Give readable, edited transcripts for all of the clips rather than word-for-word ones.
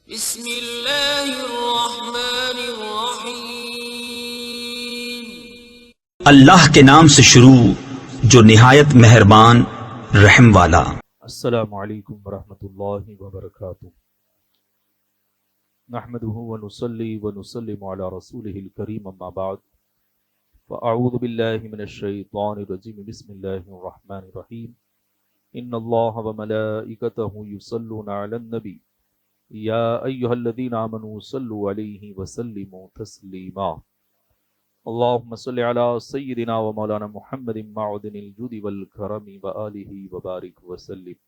بسم اللہ الرحمن الرحیم۔ اللہ کے نام سے شروع جو نہایت مہربان رحم والا۔ السلام علیکم ورحمۃ اللہ وبرکاتہ۔ نحمده ونصلی ونسلم علی رسولہ الکریم، اما بعد فاعوذ باللہ من الشیطان الرجیم، بسم اللہ الرحمن الرحیم۔ ان اللہ وملائکتہ یصلون علی النبی یا ایہا الذین آمنوا صلوا علیہ وسلموا تسلیما۔ اللہم صل علی سیدنا و مولانا محمد معدن الجود والکرم وآلہ وبارک وسلم۔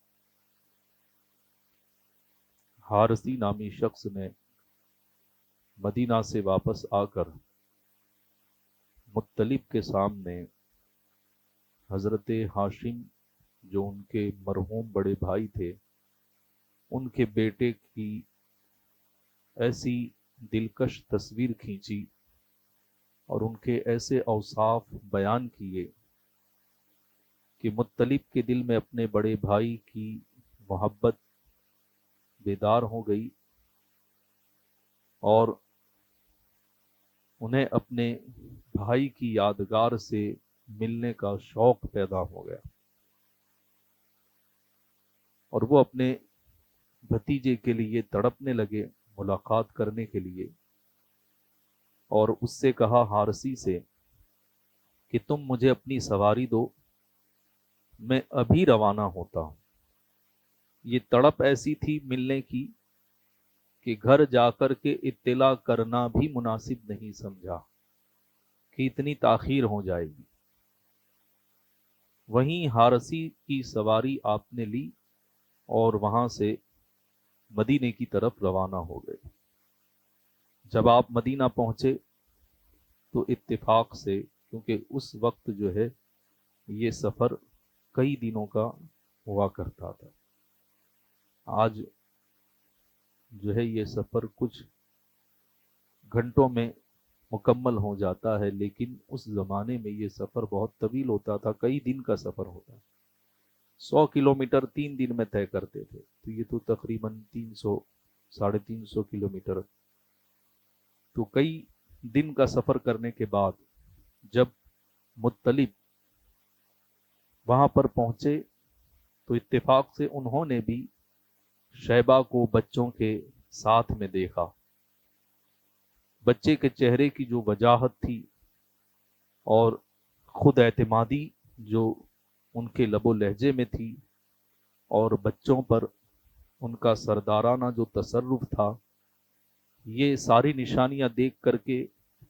حارثی نامی شخص نے مدینہ سے واپس آ کر مطلب کے سامنے حضرت ہاشم جو ان کے مرحوم بڑے بھائی تھے، ان کے بیٹے کی ایسی دلکش تصویر کھینچی اور ان کے ایسے اوصاف بیان کیے کہ مطلب کے دل میں اپنے بڑے بھائی کی محبت بیدار ہو گئی اور انہیں اپنے بھائی کی یادگار سے ملنے کا شوق پیدا ہو گیا اور وہ اپنے بھتیجے کے لیے تڑپنے لگے، ملاقات کرنے کے لیے، اور اس سے کہا حارثی سے کہ تم مجھے اپنی سواری دو، میں ابھی روانہ ہوتا ہوں۔ یہ تڑپ ایسی تھی ملنے کی کہ گھر جا کر کے اطلاع کرنا بھی مناسب نہیں سمجھا کہ اتنی تاخیر ہو جائے گی۔ وہیں حارثی کی سواری آپ نے لی اور وہاں سے مدینے کی طرف روانہ ہو گئے۔ جب آپ مدینہ پہنچے تو اتفاق سے، کیونکہ اس وقت جو ہے یہ سفر کئی دنوں کا ہوا کرتا تھا، آج جو ہے یہ سفر کچھ گھنٹوں میں مکمل ہو جاتا ہے، لیکن اس زمانے میں یہ سفر بہت طویل ہوتا تھا، کئی دن کا سفر ہوتا ہے۔ 100 کلومیٹر 3 دن میں طے کرتے تھے، تو یہ تو تقریباً 300-350 کلومیٹر، تو کئی دن کا سفر کرنے کے بعد جب مطلب وہاں پر پہنچے تو اتفاق سے انہوں نے بھی شیبہ کو بچوں کے ساتھ میں دیکھا۔ بچے کے چہرے کی جو وجاہت تھی اور خود اعتمادی جو ان کے لب و لہجے میں تھی، اور بچوں پر ان کا سردارانہ جو تصرف تھا، یہ ساری نشانیاں دیکھ کر کے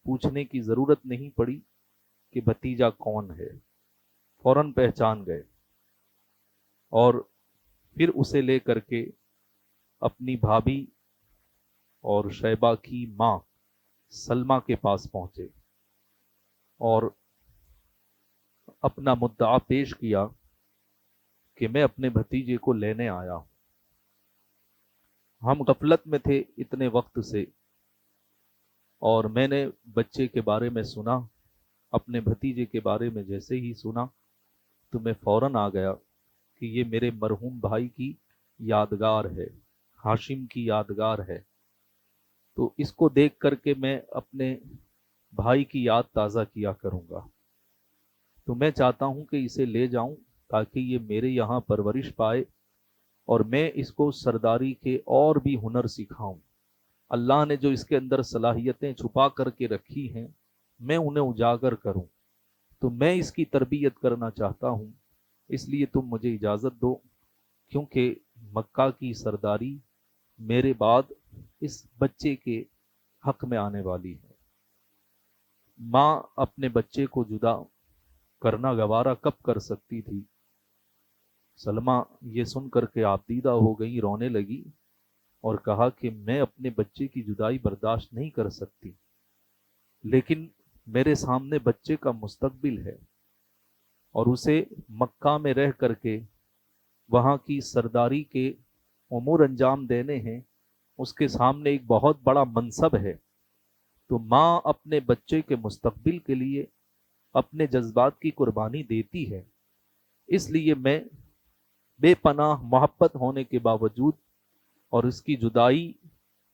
پوچھنے کی ضرورت نہیں پڑی کہ بھتیجا کون ہے، فوراً پہچان گئے اور پھر اسے لے کر کے اپنی بھابھی اور شیبہ کی ماں سلمہ کے پاس پہنچے اور اپنا مدعا پیش کیا کہ میں اپنے بھتیجے کو لینے آیا ہوں۔ ہم غفلت میں تھے اتنے وقت سے، اور میں نے بچے کے بارے میں سنا، اپنے بھتیجے کے بارے میں جیسے ہی سنا تو میں فوراً آ گیا کہ یہ میرے مرحوم بھائی کی یادگار ہے، ہاشم کی یادگار ہے، تو اس کو دیکھ کر کے میں اپنے بھائی کی یاد تازہ کیا کروں گا، تو میں چاہتا ہوں کہ اسے لے جاؤں تاکہ یہ میرے یہاں پرورش پائے اور میں اس کو سرداری کے اور بھی ہنر سکھاؤں۔ اللہ نے جو اس کے اندر صلاحیتیں چھپا کر کے رکھی ہیں، میں انہیں اجاگر کروں، تو میں اس کی تربیت کرنا چاہتا ہوں، اس لیے تم مجھے اجازت دو، کیونکہ مکہ کی سرداری میرے بعد اس بچے کے حق میں آنے والی ہے۔ ماں اپنے بچے کو جدا کرنا گوارا کب کر سکتی تھی؟ سلمہ یہ سن کر کے آبدیدہ ہو گئی، رونے لگی اور کہا کہ میں اپنے بچے کی جدائی برداشت نہیں کر سکتی، لیکن میرے سامنے بچے کا مستقبل ہے اور اسے مکہ میں رہ کر کے وہاں کی سرداری کے امور انجام دینے ہیں، اس کے سامنے ایک بہت بڑا منصب ہے، تو ماں اپنے بچے کے مستقبل کے لیے اپنے جذبات کی قربانی دیتی ہے۔ اس لیے میں بے پناہ محبت ہونے کے باوجود اور اس کی جدائی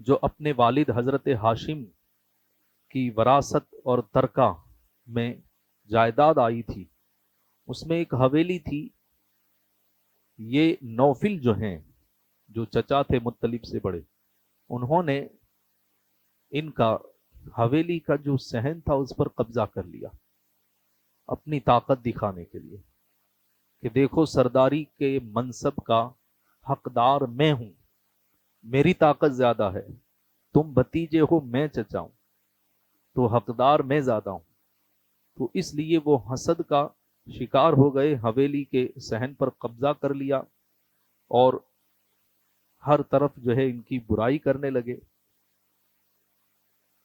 جو اپنے والد حضرت ہاشم کی وراثت اور ترکہ میں جائیداد آئی تھی، اس میں ایک حویلی تھی۔ یہ نوفل جو ہیں، جو چچا تھے مطلب سے بڑے، انہوں نے ان کا حویلی کا جو صحن تھا اس پر قبضہ کر لیا اپنی طاقت دکھانے کے لیے کہ دیکھو سرداری کے منصب کا حقدار میں ہوں، میری طاقت زیادہ ہے، تم بھتیجے ہو، میں چچا ہوں، تو حقدار میں زیادہ ہوں۔ تو اس لیے وہ حسد کا شکار ہو گئے، حویلی کے صحن پر قبضہ کر لیا اور ہر طرف جو ہے ان کی برائی کرنے لگے۔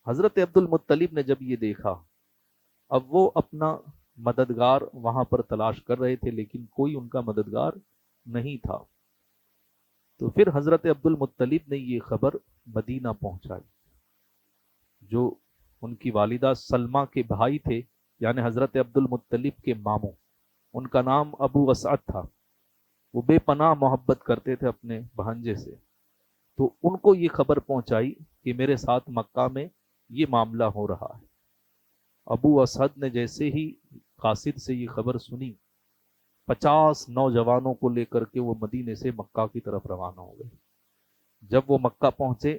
حضرت عبد المطلب نے جب یہ دیکھا، اب وہ اپنا مددگار وہاں پر تلاش کر رہے تھے لیکن کوئی ان کا مددگار نہیں تھا، تو پھر حضرت عبد المطلب نے یہ خبر مدینہ پہنچائی۔ جو ان کی والدہ سلمہ کے بھائی تھے، یعنی حضرت عبد المطلب کے ماموں، ان کا نام ابو اسعد تھا، وہ بے پناہ محبت کرتے تھے اپنے بھانجے سے، تو ان کو یہ خبر پہنچائی کہ میرے ساتھ مکہ میں یہ معاملہ ہو رہا ہے۔ ابو اسعد نے جیسے ہی قاصد سے یہ خبر سنی، 50 نوجوانوں کو لے کر کے وہ مدینے سے مکہ کی طرف روانہ ہو گئے۔ جب وہ مکہ پہنچے،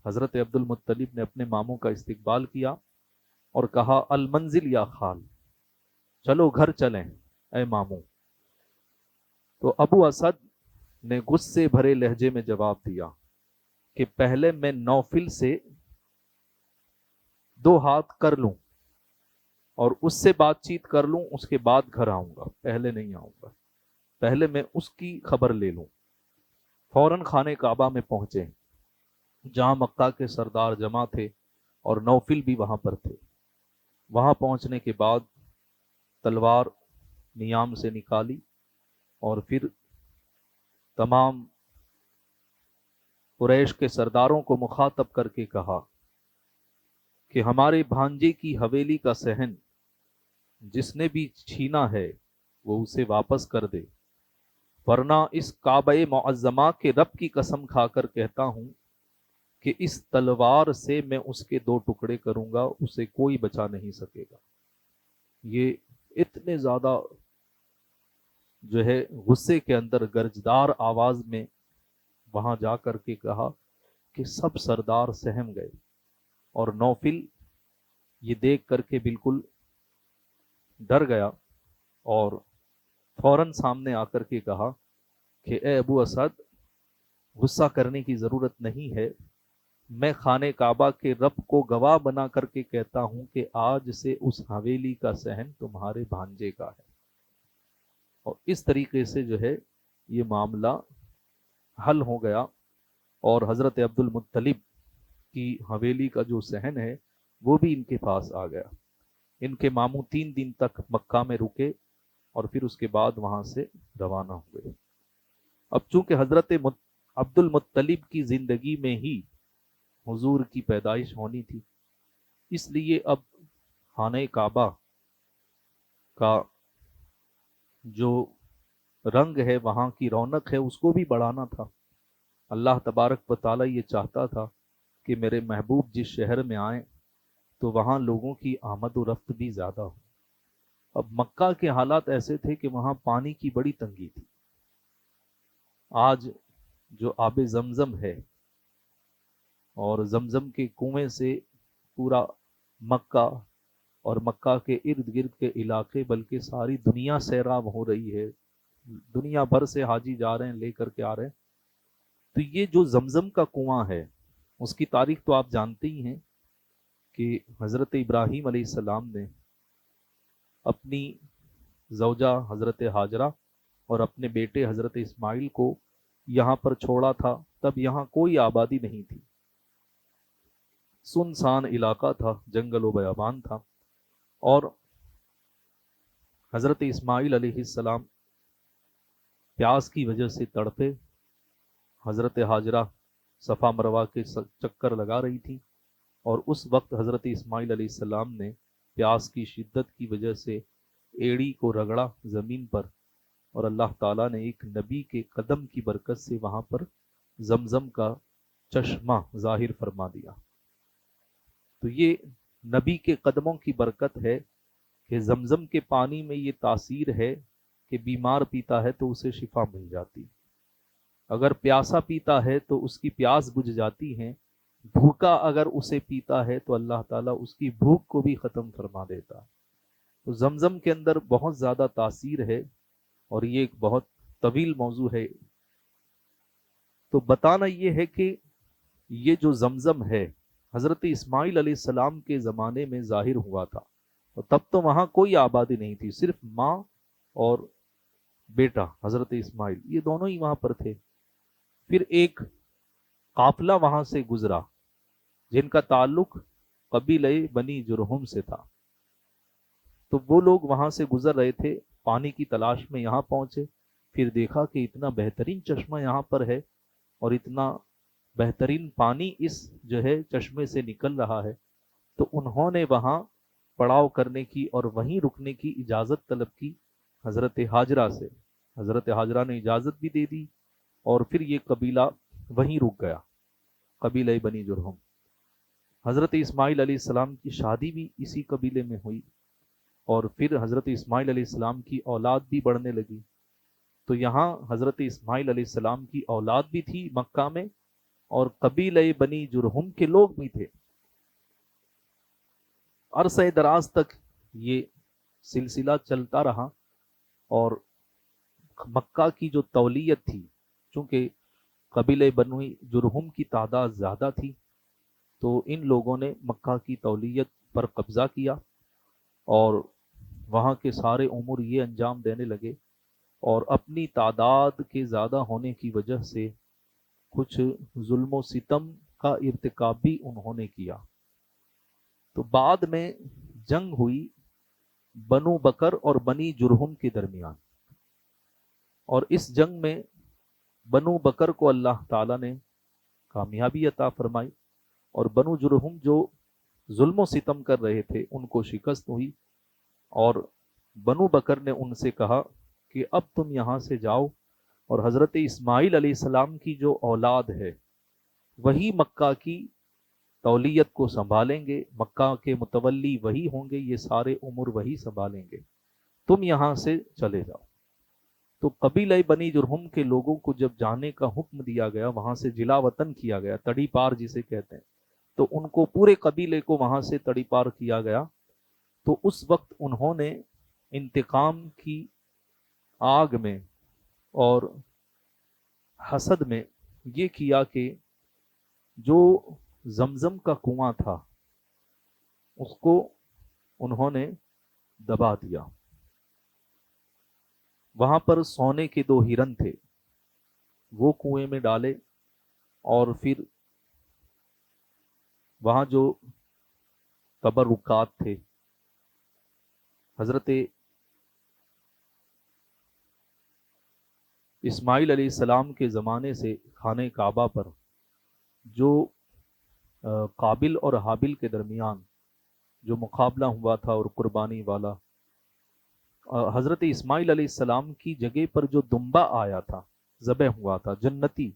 حضرت عبد المطلب نے اپنے ماموں کا استقبال کیا اور کہا المنزل یا خال، چلو گھر چلیں اے ماموں۔ تو ابو اسد نے غصے بھرے لہجے میں جواب دیا کہ پہلے میں نوفل سے 2 ہاتھ کر لوں اور اس سے بات چیت کر لوں، اس کے بعد گھر آؤں گا، پہلے نہیں آؤں گا، پہلے میں اس کی خبر لے لوں۔ فوراً خانہ کعبہ میں پہنچے جہاں مکہ کے سردار جمع تھے اور نوفل بھی وہاں پر تھے۔ وہاں پہنچنے کے بعد تلوار نیام سے نکالی اور پھر تمام قریش کے سرداروں کو مخاطب کر کے کہا کہ ہمارے بھانجے کی حویلی کا صحن جس نے بھی چھینا ہے وہ اسے واپس کر دے، ورنہ اس کعبہ معظمہ کے رب کی قسم کھا کر کہتا ہوں کہ اس تلوار سے میں اس کے 2 ٹکڑے کروں گا، اسے کوئی بچا نہیں سکے گا۔ یہ اتنے زیادہ جو ہے غصے کے اندر گرجدار آواز میں وہاں جا کر کے کہا کہ سب سردار سہم گئے، اور نوفل یہ دیکھ کر کے بالکل ڈر گیا اور فوراً سامنے آ کر کے کہا کہ اے ابو اسد، غصہ کرنے کی ضرورت نہیں ہے، میں خانہ کعبہ کے رب کو گواہ بنا کر کے کہتا ہوں کہ آج سے اس حویلی کا صحن تمہارے بھانجے کا ہے۔ اور اس طریقے سے جو ہے یہ معاملہ حل ہو گیا اور حضرت عبد المطلب کی حویلی کا جو صحن ہے وہ بھی ان کے پاس آ گیا۔ ان کے ماموں 3 دن تک مکہ میں رکے اور پھر اس کے بعد وہاں سے روانہ ہوئے۔ اب چونکہ حضرت عبد المطلب کی زندگی میں ہی حضور کی پیدائش ہونی تھی، اس لیے اب خانہ کعبہ کا جو رنگ ہے، وہاں کی رونق ہے، اس کو بھی بڑھانا تھا۔ اللہ تبارک و تعالیٰ یہ چاہتا تھا کہ میرے محبوب جس شہر میں آئیں تو وہاں لوگوں کی آمد و رفت بھی زیادہ ہو۔ اب مکہ کے حالات ایسے تھے کہ وہاں پانی کی بڑی تنگی تھی۔ آج جو آب زمزم ہے اور زمزم کے کنویں سے پورا مکہ اور مکہ کے ارد گرد کے علاقے بلکہ ساری دنیا سیراب ہو رہی ہے، دنیا بھر سے حاجی جا رہے ہیں، لے کر کے آ رہے ہیں، تو یہ جو زمزم کا کنواں ہے اس کی تاریخ تو آپ جانتے ہی ہیں کہ حضرت ابراہیم علیہ السلام نے اپنی زوجہ حضرت ہاجرہ اور اپنے بیٹے حضرت اسماعیل کو یہاں پر چھوڑا تھا، تب یہاں کوئی آبادی نہیں تھی، سنسان علاقہ تھا، جنگل و بیابان تھا، اور حضرت اسماعیل علیہ السلام پیاس کی وجہ سے تڑپے، حضرت ہاجرہ صفا مروہ کے چکر لگا رہی تھی، اور اس وقت حضرت اسماعیل علیہ السلام نے پیاس کی شدت کی وجہ سے ایڑی کو رگڑا زمین پر، اور اللہ تعالیٰ نے ایک نبی کے قدم کی برکت سے وہاں پر زمزم کا چشمہ ظاہر فرما دیا۔ تو یہ نبی کے قدموں کی برکت ہے کہ زمزم کے پانی میں یہ تاثیر ہے کہ بیمار پیتا ہے تو اسے شفا مل جاتی، اگر پیاسا پیتا ہے تو اس کی پیاس بجھ جاتی ہے، بھوکا اگر اسے پیتا ہے تو اللہ تعالیٰ اس کی بھوک کو بھی ختم فرما دیتا ہے۔ تو زمزم کے اندر بہت زیادہ تاثیر ہے، اور یہ ایک بہت طویل موضوع ہے۔ تو بتانا یہ ہے کہ یہ جو زمزم ہے حضرت اسماعیل علیہ السلام کے زمانے میں ظاہر ہوا تھا، اور تب تو وہاں کوئی آبادی نہیں تھی، صرف ماں اور بیٹا حضرت اسماعیل، یہ دونوں ہی وہاں پر تھے۔ پھر ایک قافلہ وہاں سے گزرا جن کا تعلق قبیلہ بنی جرہم سے تھا، تو وہ لوگ وہاں سے گزر رہے تھے، پانی کی تلاش میں یہاں پہنچے، پھر دیکھا کہ اتنا بہترین چشمہ یہاں پر ہے اور اتنا بہترین پانی اس جو ہے چشمے سے نکل رہا ہے، تو انہوں نے وہاں پڑاؤ کرنے کی اور وہیں رکنے کی اجازت طلب کی حضرت ہاجرہ سے۔ حضرت ہاجرہ نے اجازت بھی دے دی، اور پھر یہ قبیلہ وہیں رک گیا، قبیلہ بنی جرہم۔ حضرت اسماعیل علیہ السلام کی شادی بھی اسی قبیلے میں ہوئی، اور پھر حضرت اسماعیل علیہ السلام کی اولاد بھی بڑھنے لگی۔ تو یہاں حضرت اسماعیل علیہ السلام کی اولاد بھی تھی مکہ میں، اور قبیلہ بنی جرہم کے لوگ بھی تھے۔ عرصہ دراز تک یہ سلسلہ چلتا رہا، اور مکہ کی جو تولیت تھی، چونکہ قبیلہ بنی جرہم کی تعداد زیادہ تھی، تو ان لوگوں نے مکہ کی تولیت پر قبضہ کیا، اور وہاں کے سارے امور یہ انجام دینے لگے، اور اپنی تعداد کے زیادہ ہونے کی وجہ سے کچھ ظلم و ستم کا ارتکاب بھی انہوں نے کیا۔ تو بعد میں جنگ ہوئی بنو بکر اور بنی جرہم کے درمیان، اور اس جنگ میں بنو بکر کو اللہ تعالیٰ نے کامیابی عطا فرمائی، اور بنو جرہم جو ظلم و ستم کر رہے تھے ان کو شکست ہوئی، اور بنو بکر نے ان سے کہا کہ اب تم یہاں سے جاؤ، اور حضرت اسماعیل علیہ السلام کی جو اولاد ہے وہی مکہ کی تولیت کو سنبھالیں گے، مکہ کے متولی وہی ہوں گے، یہ سارے امور وہی سنبھالیں گے، تم یہاں سے چلے جاؤ۔ تو قبیلہ بنی جرہم کے لوگوں کو جب جانے کا حکم دیا گیا، وہاں سے جلا وطن کیا گیا، تڑی پار جسے کہتے ہیں، تو ان کو پورے قبیلے کو وہاں سے تڑی پار کیا گیا۔ تو اس وقت انہوں نے انتقام کی آگ میں اور حسد میں یہ کیا کہ جو زمزم کا کنواں تھا اس کو انہوں نے دبا دیا۔ وہاں پر سونے کے 2 ہرن تھے، وہ کنویں میں ڈالے، اور پھر وہاں جو تبرکات تھے، حضرت اسماعیل علیہ السلام کے زمانے سے خانہ کعبہ پر جو قابل اور حابل کے درمیان جو مقابلہ ہوا تھا اور قربانی والا، حضرت اسماعیل علیہ السلام کی جگہ پر جو دمبا آیا تھا، ذبح ہوا تھا جنتی،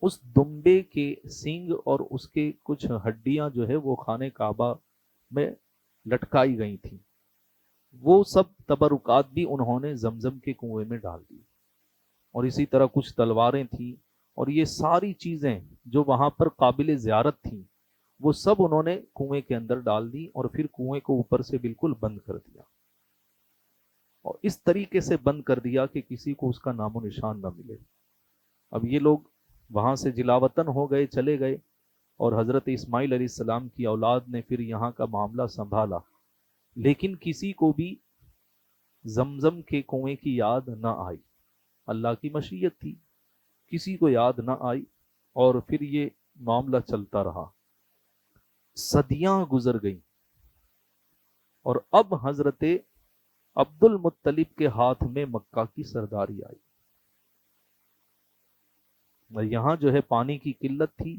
اس دمبے کے سینگ اور اس کے کچھ ہڈیاں جو ہے وہ خانہ کعبہ میں لٹکائی گئی تھیں، وہ سب تبرکات بھی انہوں نے زمزم کے کنویں میں ڈال دی، اور اسی طرح کچھ تلواریں تھیں، اور یہ ساری چیزیں جو وہاں پر قابل زیارت تھیں وہ سب انہوں نے کنویں کے اندر ڈال دی، اور پھر کنویں کو اوپر سے بالکل بند کر دیا، اور اس طریقے سے بند کر دیا کہ کسی کو اس کا نام و نشان نہ ملے۔ اب یہ لوگ وہاں سے جلاوطن ہو گئے، چلے گئے، اور حضرت اسماعیل علیہ السلام کی اولاد نے پھر یہاں کا معاملہ سنبھالا، لیکن کسی کو بھی زمزم کے کنویں کی یاد نہ آئی، اللہ کی مشیت تھی، کسی کو یاد نہ آئی، اور پھر یہ معاملہ چلتا رہا، صدیاں گزر گئیں، اور اب حضرت عبد المطلب کے ہاتھ میں مکہ کی سرداری آئی۔ یہاں جو ہے پانی کی قلت تھی،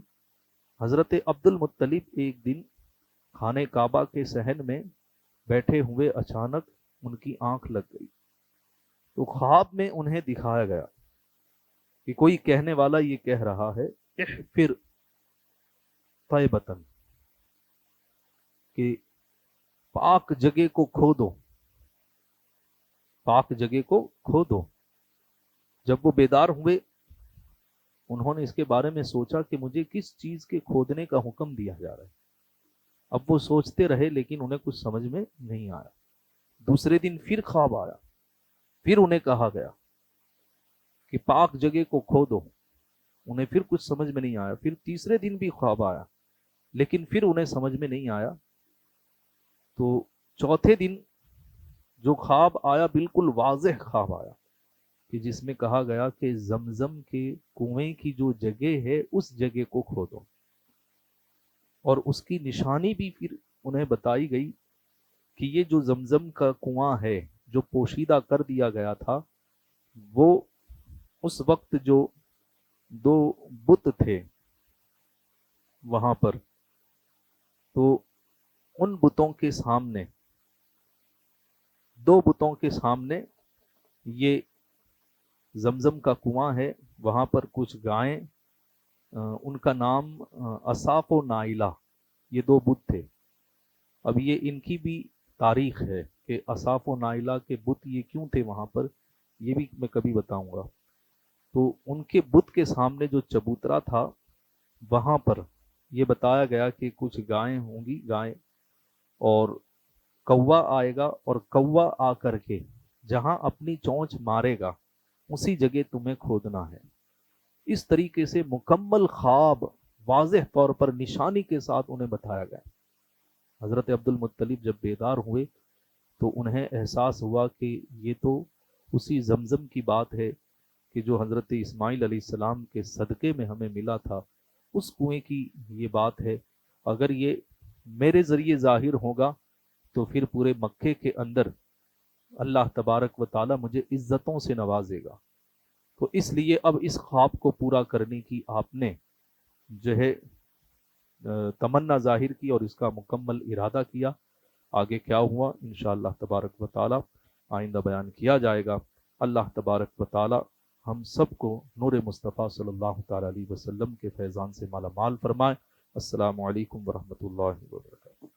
حضرت عبد المطلب ایک دن خانہ کعبہ کے صحن میں بیٹھے ہوئے اچانک ان کی آنکھ لگ گئی، تو خواب میں انہیں دکھایا گیا کہ کوئی کہنے والا یہ کہہ رہا ہے احفر طیبتن، کہ پاک جگہ کو کھودو، پاک جگہ کو کھودو۔ جب وہ بیدار ہوئے انہوں نے اس کے بارے میں سوچا کہ مجھے کس چیز کے کھودنے کا حکم دیا جا رہا ہے۔ اب وہ سوچتے رہے لیکن انہیں کچھ سمجھ میں نہیں آیا۔ دوسرے دن پھر خواب آیا، پھر انہیں کہا گیا کہ پاک جگہ کو کھودو، انہیں پھر کچھ سمجھ میں نہیں آیا۔ پھر تیسرے دن بھی خواب آیا لیکن پھر انہیں سمجھ میں نہیں آیا۔ تو چوتھے دن جو خواب آیا بالکل واضح خواب آیا کہ جس میں کہا گیا کہ زمزم کے کنویں کی جو جگہ ہے اس جگہ کو کھودو، اور اس کی نشانی بھی پھر انہیں بتائی گئی کہ یہ جو زمزم کا کنواں ہے جو پوشیدہ کر دیا گیا تھا، وہ اس وقت جو دو بت تھے وہاں پر، تو ان بتوں کے سامنے، دو بتوں کے سامنے یہ زمزم کا کنواں ہے، وہاں پر کچھ گائیں، ان کا نام اصاف و نائلہ، یہ دو بت تھے۔ اب یہ ان کی بھی تاریخ ہے کہ اصاف و نائلہ کے بت یہ کیوں تھے وہاں پر، یہ بھی میں کبھی بتاؤں گا۔ تو ان کے بت کے سامنے جو چبوترا تھا وہاں پر یہ بتایا گیا کہ کچھ گائیں ہوں گی، گائیں، اور کوا آئے گا، اور کوا آ کر کے جہاں اپنی چونچ مارے گا اسی جگہ تمہیں کھودنا ہے۔ اس طریقے سے مکمل خواب واضح طور پر نشانی کے ساتھ انہیں بتایا گیا۔ حضرت عبد المطلب جب بیدار ہوئے تو انہیں احساس ہوا کہ یہ تو اسی زمزم کی بات ہے کہ جو حضرت اسماعیل علیہ السلام کے صدقے میں ہمیں ملا تھا، اس کنویں کی یہ بات ہے۔ اگر یہ میرے ذریعے ظاہر ہوگا تو پھر پورے مکے کے اندر اللہ تبارک و تعالی مجھے عزتوں سے نوازے گا۔ تو اس لیے اب اس خواب کو پورا کرنے کی آپ نے جو ہے تمنا ظاہر کی اور اس کا مکمل ارادہ کیا۔ آگے کیا ہوا انشاءاللہ تبارک و تعالی آئندہ بیان کیا جائے گا۔ اللہ تبارک و تعالی ہم سب کو نور مصطفیٰ صلی اللہ تعالی علیہ وسلم کے فیضان سے مالا مال فرمائے۔ السلام علیکم ورحمۃ اللہ وبرکاتہ۔